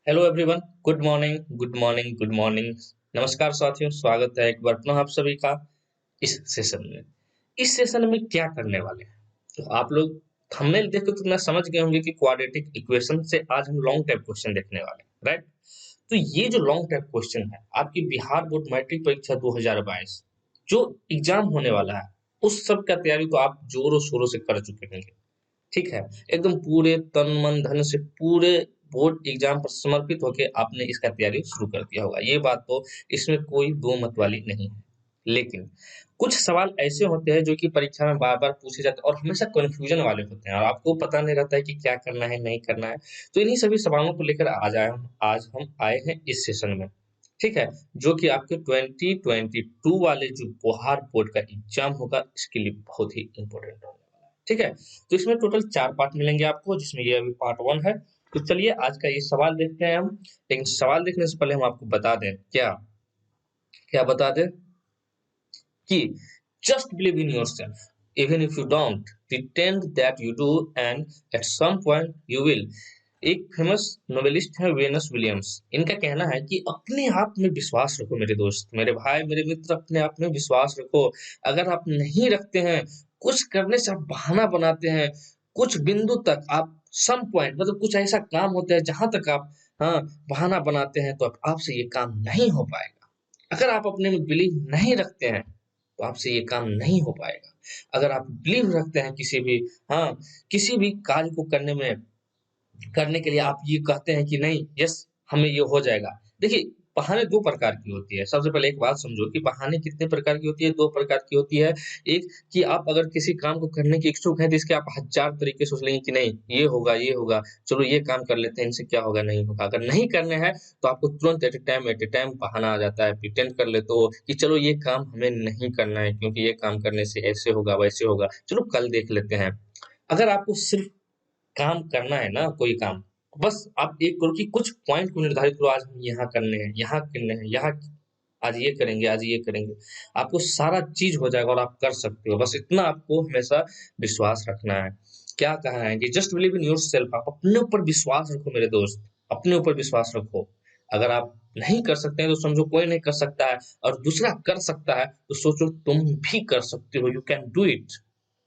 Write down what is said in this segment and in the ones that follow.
Hello everyone, good morning, good morning, good morning. नमस्कार साथियों, स्वागत है एक बार पुनः आप सभी का इस सेशन में। इस सेशन में क्या करने वाले हैं? तो आप लोग थंबनेल देख के कितना समझ गए होंगे कि क्वाड्रेटिक इक्वेशन से आज हम लॉन्ग टाइप क्वेश्चन देखने वाले हैं, राइट? तो ये जो लॉन्ग टाइप क्वेश्चन है आपकी बिहार बोर्ड मैट्रिक परीक्षा 2022 जो एग्जाम होने वाला है, उस सब का तैयारी तो आप जोरों शोरों से कर चुके होंगे। ठीक है, एकदम पूरे तन मन धन से पूरे बोर्ड एग्जाम पर समर्पित होके आपने इसका तैयारी शुरू कर दिया होगा। ये बात तो इसमें कोई दो मत वाली नहीं है। लेकिन कुछ सवाल ऐसे होते हैं जो कि परीक्षा में बार बार पूछे जाते हैं और हमेशा कंफ्यूजन वाले होते हैं और आपको पता नहीं रहता है कि क्या करना है नहीं करना है। तो इन्हीं सभी सवालों को लेकर आज हम आए हैं इस सेशन में। ठीक है, जो कि आपके 2022 वाले जो बिहार बोर्ड का एग्जाम होगा इसके लिए बहुत ही इंपॉर्टेंट होने वाला है। ठीक है, तो इसमें टोटल 4 पार्ट मिलेंगे आपको, जिसमें ये अभी पार्ट 1 है। तो चलिए आज का ये सवाल देखते हैं हम। लेकिन सवाल देखने से पहले हम आपको बता दें क्या क्या बता दें कि just believe in yourself even if you don't pretend that you do and at some point you will। एक फेमस नोवेलिस्ट है वेनस विलियम्स। इनका कहना है कि अपने आप में विश्वास रखो मेरे दोस्त, मेरे भाई, मेरे मित्र, अपने आप में विश्वास रखो। अगर आप नहीं रखते हैं, कुछ करने से आप बहाना बनाते हैं, कुछ बिंदु तक आप सम पॉइंट मतलब कुछ ऐसा काम होता है जहां तक आप हाँ बहाना बनाते हैं, तो आपसे ये काम नहीं हो पाएगा। अगर आप अपने में बिलीव नहीं रखते हैं तो आपसे ये काम नहीं हो पाएगा। अगर आप बिलीव रखते हैं हाँ किसी भी कार्य को करने के लिए आप ये कहते हैं कि नहीं, यस हमें ये हो जाएगा। देखिए, बहाने दो प्रकार की होती है। सबसे पहले एक बात समझो कि बहाने कितने प्रकार की होती है, दो प्रकार की होती है। एक कि आप अगर किसी काम को करने के इच्छुक हैं तो इसके आप हजार तरीके सोच लेंगे कि नहीं ये होगा, चलो ये काम कर लेते हैं, इनसे क्या होगा, नहीं होगा। अगर नहीं करने हैं तो आपको तुरंत एट ए टाइम बहाना आ जाता है, प्रिटेंड कर लेते हो कि चलो ये काम हमें नहीं करना है क्योंकि ये काम करने से ऐसे होगा वैसे होगा, चलो कल देख लेते हैं। अगर आपको सिर्फ काम करना है ना कोई काम, बस आप एक करो कि कुछ पॉइंट को निर्धारित करो, आज हम यहाँ करने हैं, यहाँ करने हैं, यहाँ आज ये करेंगे, आज ये करेंगे। आपको सारा चीज हो जाएगा और आप कर सकते हो। बस इतना आपको हमेशा विश्वास रखना है। क्या कहा है कि जस्ट बिलीव इन योरसेल्फ। आप अपने ऊपर विश्वास रखो मेरे दोस्त, अपने ऊपर विश्वास रखो। अगर आप नहीं कर सकते हैं तो समझो कोई नहीं कर सकता है, और दूसरा कर सकता है तो सोचो तुम भी कर सकते हो। You can do it.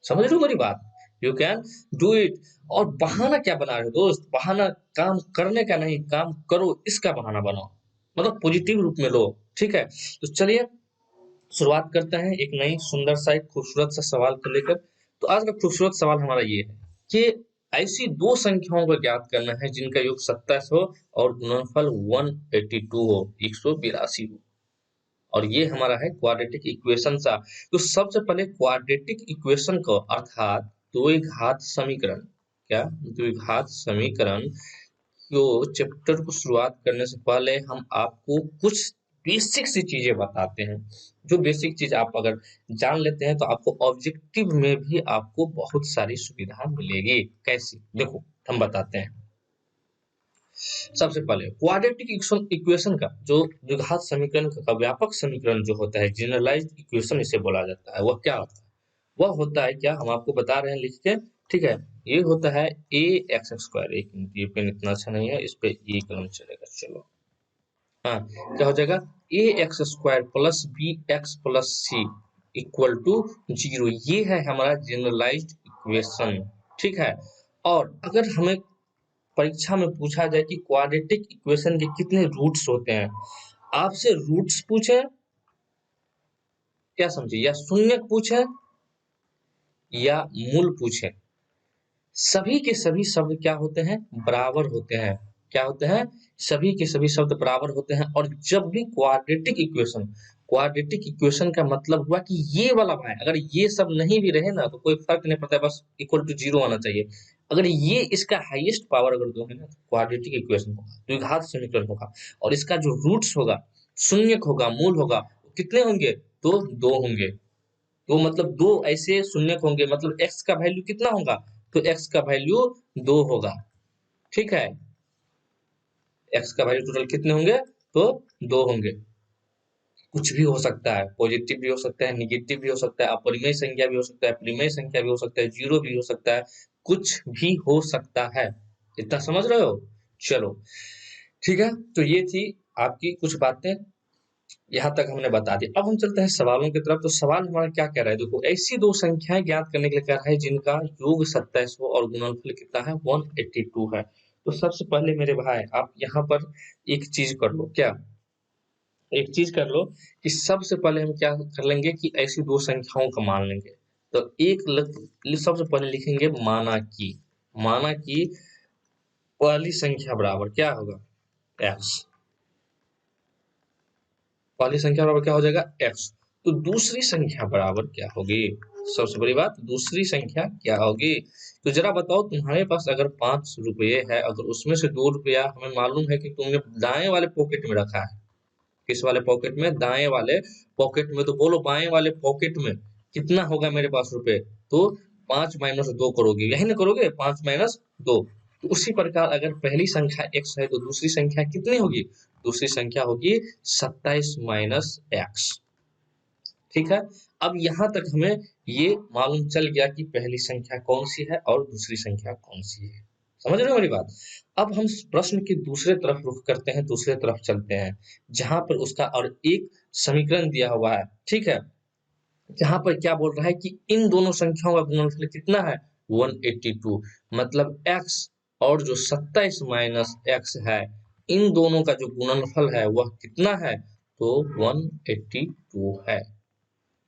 समझ रहे हो मेरी बात? You can do it. और बहाना क्या बना रहे हो दोस्त? बहाना काम करने का नहीं, काम करो इसका बहाना बनाओ। मतलब पॉजिटिव रूप में लो। ठीक है, तो चलिए शुरुआत करते हैं एक नई सुंदर सा एक खूबसूरत सा सवाल को लेकर। तो आज का खूबसूरत सवाल हमारा ये है कि ऐसी दो संख्याओं को ज्ञात करना है जिनका योग 27 हो और गुणनफल 182 हो, 182 हो। और ये हमारा है क्वाड्रेटिक इक्वेशन सा। तो सबसे पहले क्वाड्रेटिक इक्वेशन को अर्थात द्विघात समीकरण, क्या द्विघात समीकरण तो चैप्टर को शुरुआत करने से पहले हम आपको कुछ बेसिक सी चीजें बताते हैं। जो बेसिक चीज आप अगर जान लेते हैं तो आपको ऑब्जेक्टिव में भी आपको बहुत सारी सुविधा मिलेगी। कैसी? देखो हम बताते हैं। सबसे पहले क्वाड्रेटिक इक्वेशन का जो द्विघात समीकरण का व्यापक समीकरण जो होता है, जनरलाइज्ड इक्वेशन इसे बोला जाता है। वह क्या होता है? वह होता है क्या, हम आपको बता रहे हैं लिख के। ठीक है, ये होता है ए एक्स स्क्वायर। एक मिनट, ये पेन इतना अच्छा नहीं है, इस पे ये कलम चलेगा। चलो हाँ, क्या हो जाएगा? A X square plus B X plus C equal to 0। ये है हमारा जनरलाइज्ड इक्वेशन। ठीक है, और अगर हमें परीक्षा में पूछा जाए कि क्वाड्रेटिक इक्वेशन के कितने रूट्स होते हैं, आपसे रूट्स पूछे, क्या समझे, या शून्य पूछे या मूल पूछे, सभी के सभी शब्द क्या होते हैं? बराबर होते हैं। क्या होते हैं? सभी के सभी शब्द बराबर होते हैं। और जब भी क्वाड्रेटिक इक्वेशन का मतलब हुआ कि ये वाला भाई, अगर ये सब नहीं भी रहे ना तो कोई फर्क नहीं पड़ता है, बस इक्वल टू 0 आना चाहिए। अगर ये इसका हाईएस्ट पावर अगर दो है ना तो क्वाड्रेटिक इक्वेशन होगा, द्विघात समीकरण होगा। और इसका जो रूट्स होगा, शून्यक होगा, मूल होगा, कितने होंगे? तो दो होंगे। तो मतलब दो ऐसे शून्यक होंगे, मतलब एक्स का वैल्यू कितना होगा? तो एक्स का वैल्यू 2 होगा। ठीक है, एक्स का वैल्यू टोटल कितने होंगे? तो 2 होंगे। कुछ भी हो सकता है, पॉजिटिव भी हो सकता है, निगेटिव भी हो सकता है, अपरिमेय संख्या भी हो सकता है, परिमेय संख्या भी हो सकता है, जीरो भी हो सकता है, कुछ भी हो सकता है। इतना समझ रहे हो? चलो ठीक है, तो ये थी आपकी कुछ बातें, यहाँ तक हमने बता दी। अब हम चलते हैं सवालों की तरफ। तो सवाल हमारा क्या कह रहा है, देखो ऐसी दो संख्याएं ज्ञात करने के लिए कह रहा है जिनका योग 27 हो और गुणनफल कितना है 182 है। तो सबसे पहले मेरे भाई आप यहाँ पर एक चीज कर लो, क्या एक चीज कर लो कि सबसे पहले हम क्या कर लेंगे कि ऐसी दो संख्याओं का मान लेंगे। तो सबसे पहले लिखेंगे माना कि पहली संख्या बराबर क्या होगा x, पहली संख्या बराबर क्या हो जाएगा x। तो दूसरी संख्या बराबर क्या होगी, सबसे बड़ी बात दूसरी संख्या क्या होगी। तो जरा बताओ तुम्हारे पास अगर 5 रुपये है, अगर उसमें से 2 रुपया हमें मालूम है कि तुमने दाएं वाले पॉकेट में रखा है, किस वाले पॉकेट में, दाएं वाले पॉकेट में। तो बोलो बाएं वाले पॉकेट में कितना होगा मेरे पास रुपए, तो 5 माइनस 2 करोगे, यही ना करोगे 5 माइनस 2। तो उसी प्रकार अगर पहली संख्या x है तो दूसरी संख्या कितनी होगी, दूसरी संख्या होगी 27 माइनस x। ठीक है, अब यहाँ तक हमें ये मालूम चल गया कि पहली संख्या कौन सी है और दूसरी संख्या कौन सी है। समझ रहे हो मेरी बात। अब हम प्रश्न की दूसरे तरफ रुख करते हैं, दूसरे तरफ चलते हैं जहां पर उसका और एक समीकरण दिया हुआ है। ठीक है, जहां पर क्या बोल रहा है कि इन दोनों संख्याओं का गुणनफल कितना है 182, मतलब x और जो 27 माइनस x है, इन दोनों का जो गुणनफल है वह कितना है, तो 182 है।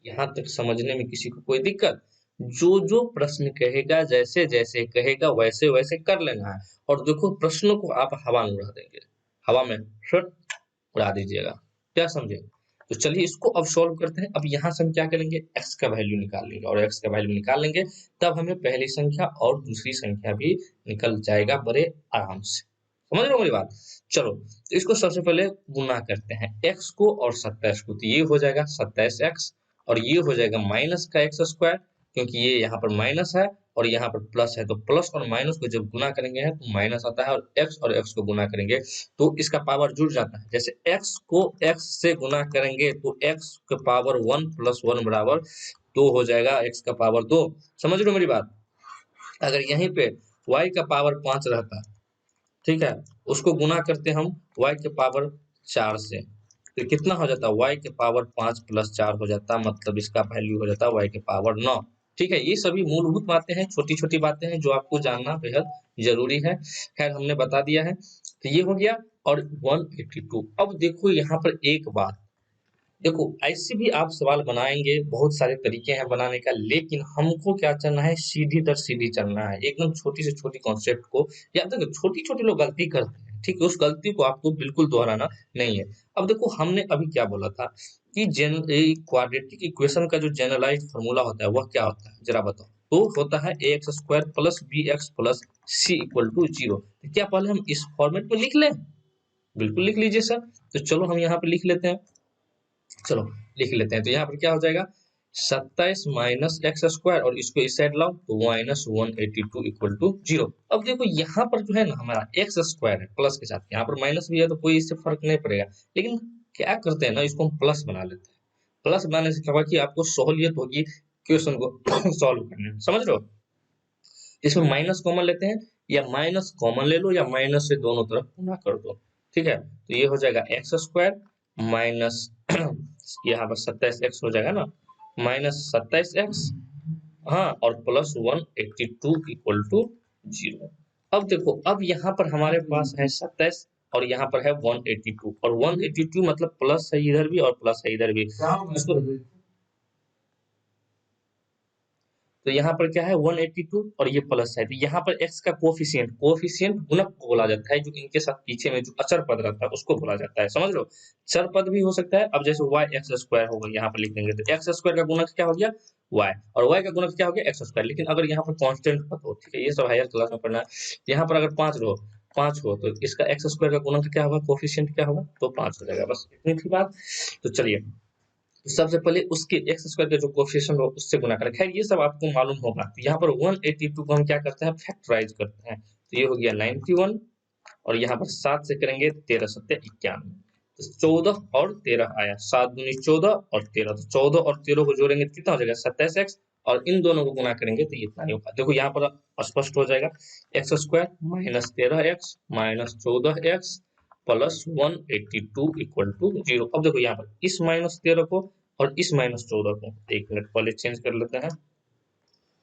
यहाँ तक समझने में किसी को कोई दिक्कत, जो जो प्रश्न कहेगा जैसे जैसे कहेगा वैसे वैसे कर लेना है। और देखो प्रश्नों को आप हवा में उड़ा देंगे, हवा में उड़ा दीजिएगा, क्या समझे। तो चलिए इसको अब सॉल्व करते हैं। अब यहाँ से हम क्या करेंगे, x का वैल्यू निकाल लेंगे, और x का वैल्यू निकाल लेंगे तब हमें पहली संख्या और दूसरी संख्या भी निकल जाएगा बड़े आराम से। समझ रहे हो मेरी बात। चलो तो इसको सबसे पहले गुना करते हैं x को और 27 को, तो ये हो जाएगा 27x और ये हो जाएगा माइनस का एक्स स्क्वायर, क्योंकि ये यहाँ पर माइनस है और यहाँ पर प्लस है, तो प्लस और माइनस को जब गुना करेंगे है तो माइनस आता है, और x को गुना करेंगे तो इसका पावर जुड़ जाता है। जैसे x को x से गुना करेंगे तो x का पावर 1 प्लस 1 बराबर 2 हो जाएगा, x का पावर 2। समझ रहे हो मेरी बात। अगर यहीं पे y का पावर 5 रहता, ठीक है, उसको गुना करते हम y के पावर 4 से, तो कितना हो जाता है y के पावर 5 प्लस 4 हो जाता, मतलब इसका वैल्यू हो जाता y के पावर 9। ठीक है, ये सभी मूलभूत बातें हैं, छोटी छोटी बातें हैं जो आपको जानना बेहद जरूरी है। खैर हमने बता दिया है, तो ये हो गया और 182। अब देखो यहाँ पर एक बात, देखो ऐसे भी आप सवाल बनाएंगे, बहुत सारे तरीके हैं बनाने का, लेकिन हमको क्या चलना है, सीधी दर सीधी चलना है, एकदम छोटी से छोटी कॉन्सेप्ट को याद रखो। छोटी छोटी लोग गलती करते हैं, ठीक है, उस गलती को आपको बिल्कुल दोहराना नहीं है। अब देखो हमने अभी क्या बोला था कि क्वाड्रेटिक इक्वेशन का जो जनरलाइज्ड फॉर्मूला होता है वह क्या होता है, जरा बताओ। तो होता है ax square plus bx plus c equal to 0। तो क्या पहले हम इस फॉर्मेट में लिख लें, बिल्कुल लिख लीजिए सर। तो चलो हम यहाँ पे लिख लेते हैं, चलो लिख लेते हैं। तो यहाँ पर क्या हो जाएगा 27 माइनस एक्स स्क्वायर और इसको इस साइड लाओ तो माइनस 182 इक्वल टू 0। अब देखो यहाँ पर जो है ना हमारा एक्स स्क्वायर है प्लस के साथ, यहाँ पर माइनस भी है तो कोई इससे फर्क नहीं पड़ेगा, लेकिन क्या करते हैं ना इसको हम प्लस बना लेते हैं। प्लस बनाने से क्या होगा कि आपको सहूलियत होगी क्वेश्चन को सॉल्व करने में, समझ रहे हो। इसमें माइनस कॉमन लेते हैं, या माइनस कॉमन ले लो या माइनस से दोनों तरफ गुना कर दो। ठीक है, तो ये हो जाएगा एक्स स्क्वायर माइनस यहाँ पर 27x हो जाएगा ना, माइनस 27x, हाँ, और प्लस 182 इक्वल टू 0। अब देखो अब यहाँ पर हमारे पास है 27 और यहाँ पर है 182, और 182 मतलब प्लस है इधर भी और प्लस है इधर भी, इसको तो यहाँ पर क्या है 182 और ये प्लस है, तो यहाँ पर x का कोफिशिएंट गुणक को बोला जाता है, जो इनके साथ पीछे में जो अचर पद रहता है उसको बोला जाता है, समझ लो। चर पद भी हो सकता है, अब जैसे y एक्स स्क्वायर होगा यहाँ पर लिख देंगे तो एक्स स्क्वायर का गुणक क्या हो गया y, और y का गुणक क्या हो गया एक्स स्क्वायर। लेकिन अगर यहाँ पर कांस्टेंट पद हो, ठीक है, ये सब हायर क्लास में पढ़ना है, यहाँ पर अगर 5 हो तो इसका एक्स स्क्वायर का गुणक क्या होगा, कोफिशिएंट क्या होगा, तो 5 हो जाएगा। बस इतनी थी बात। तो चलिए सबसे पहले उसके एक्स स्क्वायर का जो कोएफिशिएंट हो उससे गुना करें, खैर ये सब आपको मालूम होगा। तो यहाँ पर 182 को हम क्या करते हैं, फैक्टराइज करते हैं, तो ये हो गया 91 और यहाँ पर 7 से करेंगे 13 सत्ते 91, तो 14 और 13 आया, 7 दूनी 14 और 13, तो 14 और 13 को जोड़ेंगे तो कितना हो जाएगा 27x, और इन दोनों को गुना करेंगे तो ये इतना नहीं होगा। देखो यहाँ पर स्पष्ट हो जाएगा, x square minus 13x minus 14x plus 182 equal to 0। अब देखो यहाँ पर इस -13 को और इस -14 को, एक मिनट पहले चेंज कर लेते हैं।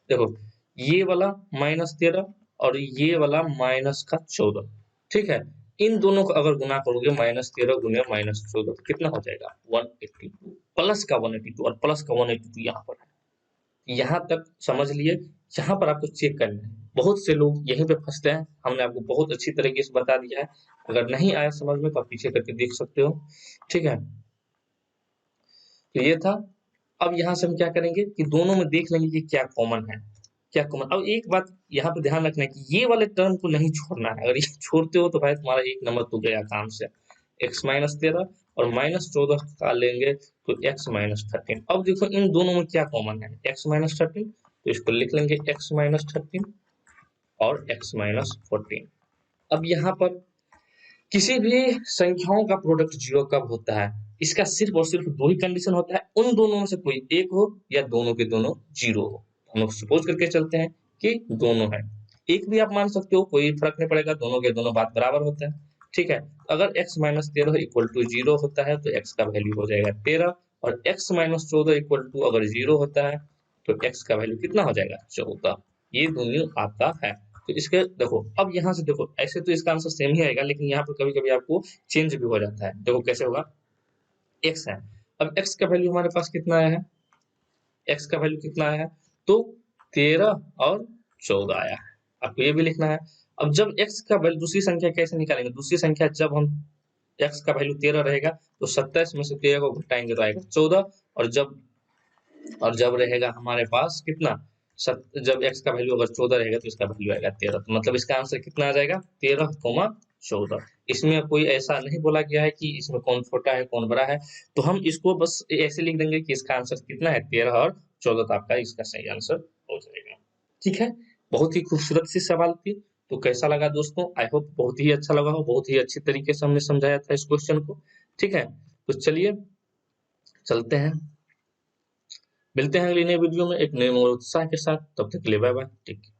देखो ये वाला -13 और ये वाला -14, ठीक है। इन दोनों को अगर गुना करोगे -13 गुने -14 तो कितना हो जाएगा 182, प्लस का 182 और प्लस का 182 यहाँ पर है। यहाँ तक समझ लिए। यहाँ पर आपको चेक करना है। बहुत से लोग यहीं पे फंसते हैं, हमने आपको बहुत अच्छी तरीके से बता दिया है। अगर नहीं आया समझ में तो आप पीछे करके देख सकते हो, ठीक है। तो ये था। अब यहाँ से हम क्या करेंगे कि दोनों में देख लेंगे कि क्या कॉमन है, क्या कॉमन। अब एक बात यहाँ पे ध्यान रखना है कि ये वाले टर्म को नहीं छोड़ना है। अगर ये छोड़ते हो तो भाई तुम्हारा एक नंबर तो गया काम से। x -13 और -14 का लेंगे तो x -13। अब देखो इन दोनों में क्या कॉमन है, x -13, तो इसको लिख लेंगे x -13 और x -14। अब यहाँ पर किसी भी संख्याओं का प्रोडक्ट जीरो कब होता है, इसका सिर्फ और सिर्फ दो ही कंडीशन होता है। उन दोनों में से कोई एक हो या दोनों के दोनों जीरो हो। हम लोग सपोज करके चलते हैं कि दोनों है, एक भी आप मान सकते हो, कोई फर्क नहीं पड़ेगा, दोनों के दोनों बात बराबर होता है, ठीक है। अगर x -13 इक्वल टू 0 होता है तो x का वैल्यू हो जाएगा 13, और x -14 इक्वल टू अगर 0 होता है तो x का वैल्यू कितना हो जाएगा 14। ये दोनों आता है। तो इसके देखो, अब यहाँ से देखो, ऐसे तो इसका आंसर सेम ही आएगा, लेकिन यहाँ पर कभी कभी आपको चेंज भी हो जाता है। देखो कैसे होगा, x है, अब x का वैल्यू हमारे पास कितना आया है, x का वैल्यू कितना आया है, तो 13 और 14 आया है। आपको ये भी लिखना है। अब जब x का वैल्यू, दूसरी संख्या कैसे निकालेंगे, दूसरी संख्या जब हम x का वैल्यू 13 रहेगा तो 27 में से 13 को घटाएंगे तो आएगा 14, और जब रहेगा हमारे पास कितना, जब x का वैल्यू अगर 14 रहेगा तो इसका वैल्यू आएगा 13। तो मतलब इसका आंसर कितना आ जाएगा 13,14। इसमें कोई ऐसा नहीं बोला गया है कि इसमें कौन छोटा है कौन बड़ा है, तो हम इसको बस ऐसे लिख देंगे कि इसका आंसर कितना है 13 और 14, तो आपका इसका सही आंसर हो जाएगा, ठीक है। बहुत ही खूबसूरत सी सवाल थी। तो कैसा लगा दोस्तों, आई होप बहुत ही अच्छा लगा हो, बहुत ही अच्छी तरीके से हमने समझाया था इस क्वेश्चन को, ठीक है। तो चलिए चलते हैं, मिलते हैं अगली नई वीडियो में एक नए और उत्साह के साथ। तब तक के लिए बाय बाय, टेक केयर।